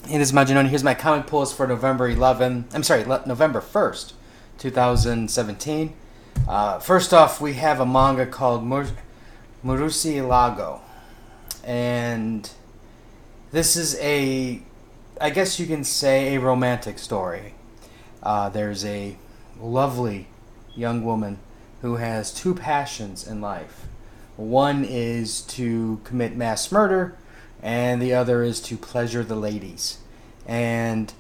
It is Majin. Here's my comic pulls for November 11th. I'm sorry, November 1st, 2017. First off, we have a manga called Murusi Lago. And this is I guess you can say, a romantic story. There's a lovely young woman who has two passions in life. One is to commit mass murder, and the other is to pleasure the ladies. And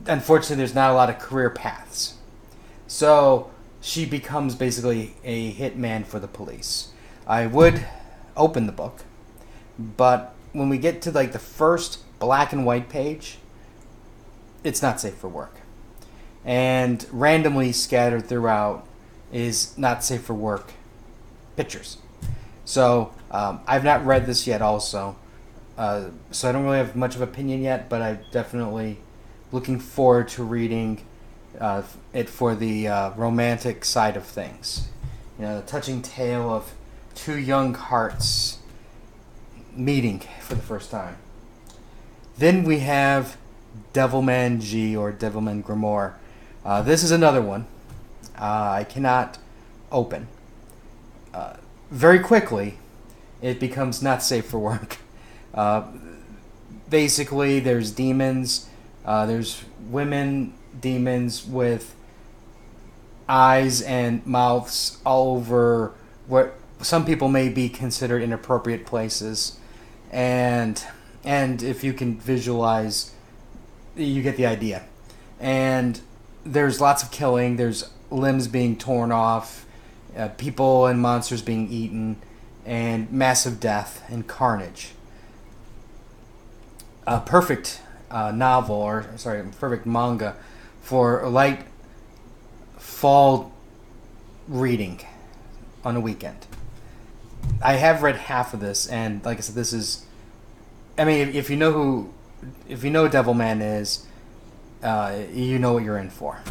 unfortunately, there's not a lot of career paths. So she becomes basically a hitman for the police. I would open the book, but when we get to like the first black and white page, it's not safe for work. And randomly scattered throughout is not safe for work pictures. So I've not read this yet also. So I don't really have much of an opinion yet, but I'm definitely looking forward to reading it for the romantic side of things. You know, the touching tale of two young hearts meeting for the first time. Then we have Devilman G, or Devilman Grimoire. This is another one I cannot open. Very quickly, it becomes not safe for work. Basically, there's demons. There's women demons with eyes and mouths all over what some people may be considered inappropriate places. And if you can visualize, you get the idea. And there's lots of killing. There's limbs being torn off, people and monsters being eaten, and massive death and carnage. A perfect perfect manga for light fall reading on a weekend. I have read half of this, and like I said, this is, I mean, if you know who Devilman is, you know what you're in for.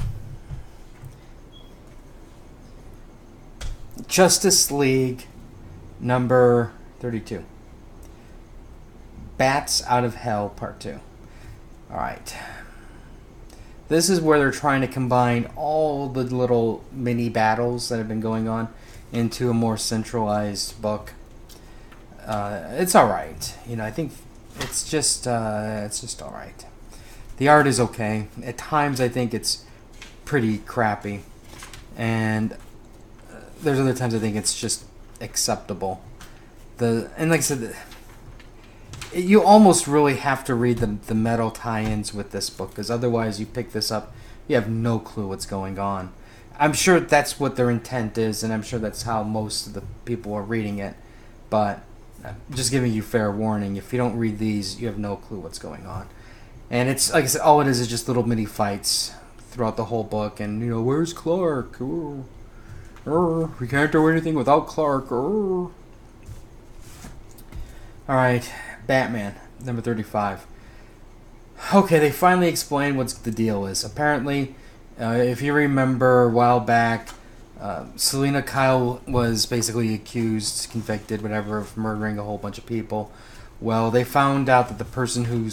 Justice League number 32. Bats Out of Hell Part 2. Alright. This is where they're trying to combine all the little mini battles that have been going on into a more centralized book. It's alright. You know, I think it's just alright. The art is okay. At times I think it's pretty crappy. And there's other times I think it's just acceptable. And like I said, you almost really have to read the metal tie-ins with this book, because otherwise you pick this up, you have no clue what's going on. I'm sure that's what their intent is, and I'm sure that's how most of the people are reading it, but I'm just giving you fair warning. If you don't read these, you have no clue what's going on. And it's, like I said, all it is just little mini fights throughout the whole book, and, you know, where's Clark? Ooh. We can't do anything without Clark. Alright, Batman, number 35. Okay, they finally explained what the deal is. Apparently, if you remember a while back, Selina Kyle was basically accused, convicted, whatever, of murdering a whole bunch of people. Well, they found out that the person who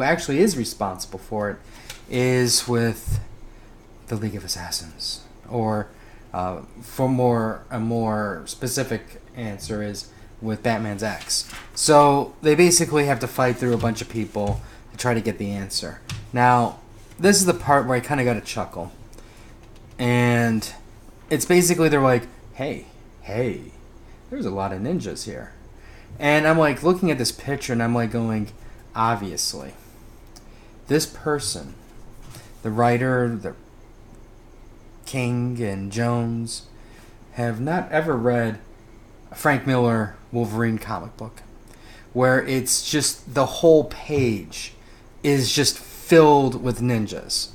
actually is responsible for it is with the League of Assassins. Or, for a more specific answer, is with Batman's ex. So they basically have to fight through a bunch of people to try to get the answer. Now, this is the part where I kind of got a chuckle. And it's basically, they're like, hey, there's a lot of ninjas here. And I'm like looking at this picture and I'm like going, obviously, this person, the writer, the King and Jones, have not ever read a Frank Miller Wolverine comic book, where it's just the whole page is just filled with ninjas.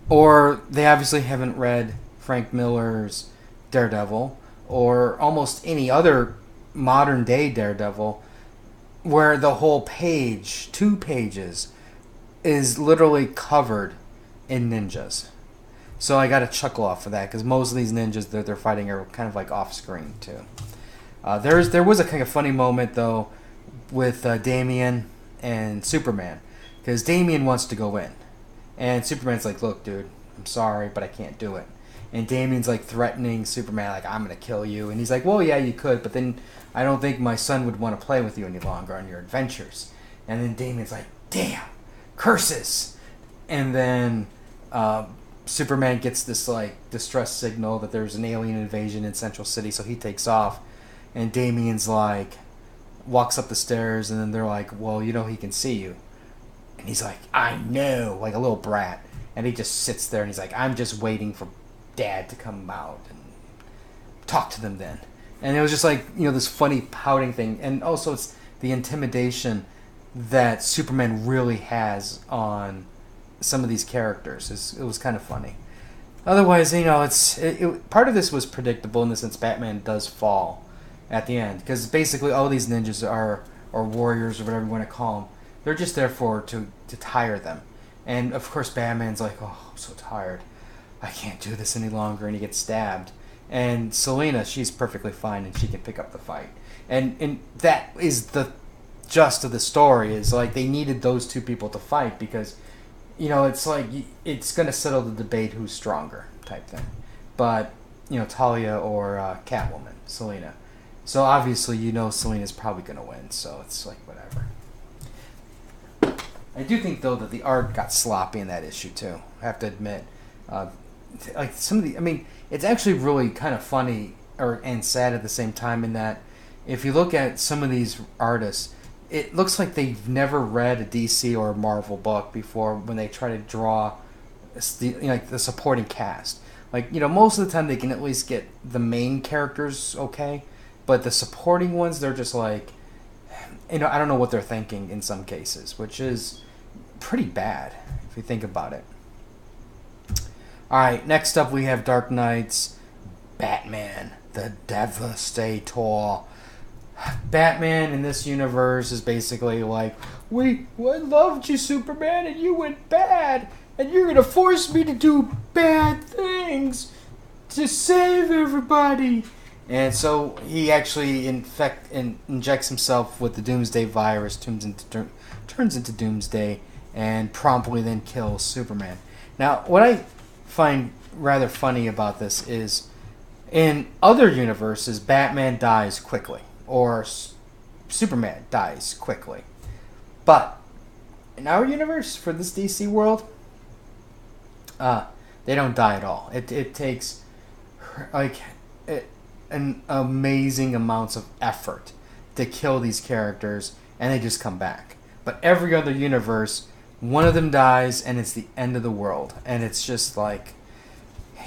Or they obviously haven't read Frank Miller's Daredevil, or almost any other modern day Daredevil, where the whole page, 2 pages, is literally covered in ninjas. So I got a chuckle off of that, because most of these ninjas that they're fighting are kind of like off screen too. There was a kind of funny moment though with Damian and Superman, because Damian wants to go in, and Superman's like, "Look, dude, I'm sorry, but I can't do it." And Damian's like threatening Superman, like, "I'm gonna kill you," and he's like, "Well, yeah, you could, but then I don't think my son would want to play with you any longer on your adventures." And then Damian's like, "Damn, curses!" And then Superman gets this like distress signal that there's an alien invasion in Central City, so he takes off. And Damian's like, walks up the stairs, and then they're like, "Well, you know he can see you." And he's like, "I know," like a little brat. And he just sits there and he's like, "I'm just waiting for Dad to come out and talk to them then." And it was just like, this funny pouting thing. And also it's the intimidation that Superman really has on some of these characters. It was kind of funny. Otherwise, part of this was predictable in the sense Batman does fall at the end. Because basically all these ninjas or warriors or whatever you want to call them, they're just there to tire them. And of course Batman's like, "Oh, I'm so tired. I can't do this any longer," and he gets stabbed. And Selina, she's perfectly fine and she can pick up the fight. And that is the gist of the story, is like they needed those two people to fight because, it's like it's going to settle the debate who's stronger type thing. But, Talia or Catwoman, Selina. So obviously, Selina's probably going to win, so it's like whatever. I do think, though, that the art got sloppy in that issue, too. I have to admit. Like some of it's actually really kind of funny and sad at the same time, in that if you look at some of these artists, it looks like they've never read a DC or a Marvel book before when they try to draw the supporting cast. Like, most of the time they can at least get the main characters okay, but the supporting ones, they're just like, I don't know what they're thinking in some cases, which is pretty bad if you think about it. Alright, next up we have Dark Knight's Batman, the Devastator. Batman in this universe is basically like, I loved you, Superman, and you went bad, and you're going to force me to do bad things to save everybody. And so he actually injects himself with the Doomsday virus, turns into Doomsday, and promptly then kills Superman. Now, what I find rather funny about this is, in other universes, Batman dies quickly, or Superman dies quickly. But in our universe, for this DC world, they don't die at all. It takes an amazing amounts of effort to kill these characters, and they just come back. But every other universe, one of them dies, and it's the end of the world. And it's just like,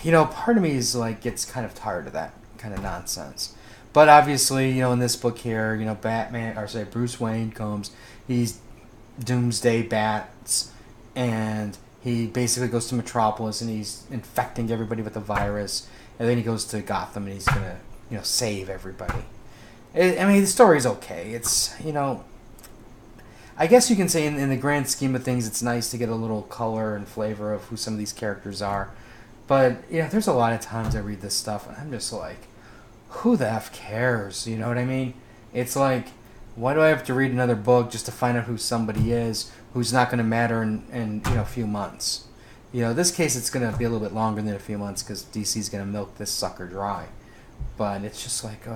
part of me is like, gets kind of tired of that kind of nonsense. But obviously, in this book here, Bruce Wayne comes, he's Doomsday Bats, and he basically goes to Metropolis, and he's infecting everybody with the virus. And then he goes to Gotham, and he's gonna, save everybody. The story's okay. It's, I guess you can say in the grand scheme of things, it's nice to get a little color and flavor of who some of these characters are. But, there's a lot of times I read this stuff, and I'm just like, who the F cares? You know what I mean? It's like, why do I have to read another book just to find out who somebody is who's not going to matter in a few months? This case, it's going to be a little bit longer than a few months because DC's going to milk this sucker dry. But it's just like,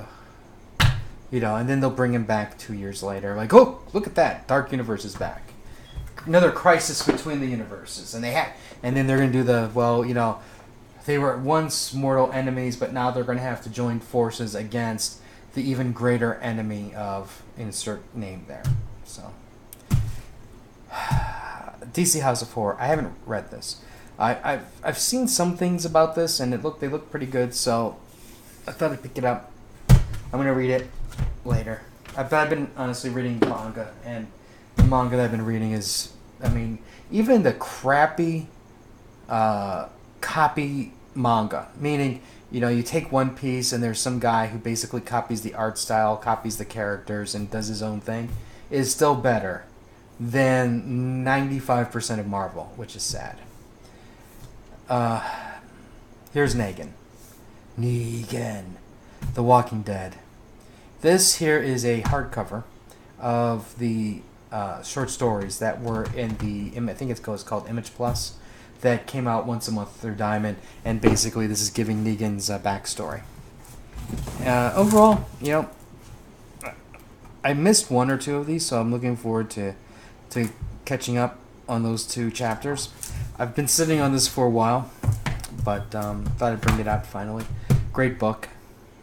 and then they'll bring him back 2 years later. Like, oh, look at that. Dark Universe is back. Another crisis between the universes. And then they're going to do they were once mortal enemies, but now they're going to have to join forces against the even greater enemy of insert name there. So, DC House of Horror. I haven't read this. I've seen some things about this, and they look pretty good. So I thought I'd pick it up. I'm gonna read it later. I've been honestly reading manga, and the manga that I've been reading is, even the crappy copy manga, meaning, you take one piece and there's some guy who basically copies the art style, copies the characters, and does his own thing, is still better than 95% of Marvel, which is sad. Here's Negan, The Walking Dead. This here is a hardcover of the short stories that were in the, I think it's called Image Plus, that came out once a month through Diamond, and basically this is giving Negan's backstory. Overall, I missed one or two of these, so I'm looking forward to catching up on those 2 chapters. I've been sitting on this for a while, but thought I'd bring it out finally. Great book.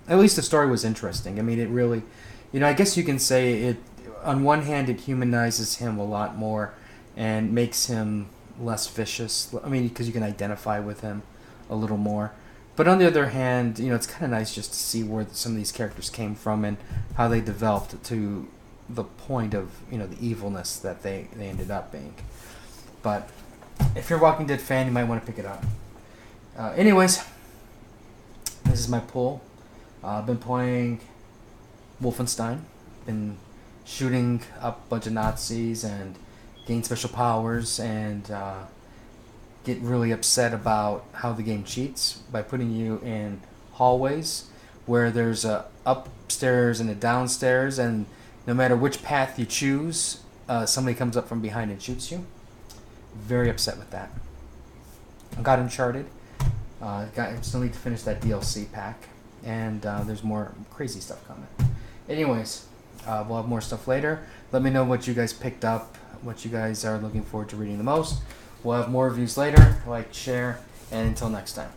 At least the story was interesting. I mean, it really, I guess you can say it, on one hand, it humanizes him a lot more and makes him less vicious. I mean, because you can identify with him a little more. But on the other hand, it's kind of nice just to see where some of these characters came from and how they developed to the point of, the evilness that they ended up being. But if you're a Walking Dead fan, you might want to pick it up. Anyways, this is my pull. I've been playing Wolfenstein. Been shooting up a bunch of Nazis and gain special powers and get really upset about how the game cheats by putting you in hallways where there's a upstairs and a downstairs, and no matter which path you choose, somebody comes up from behind and shoots you. Very upset with that. I got Uncharted. I still need to finish that DLC pack, and there's more crazy stuff coming. Anyways, we'll have more stuff later. Let me know what you guys picked up, what you guys are looking forward to reading the most. We'll have more reviews later. Like, share, and until next time.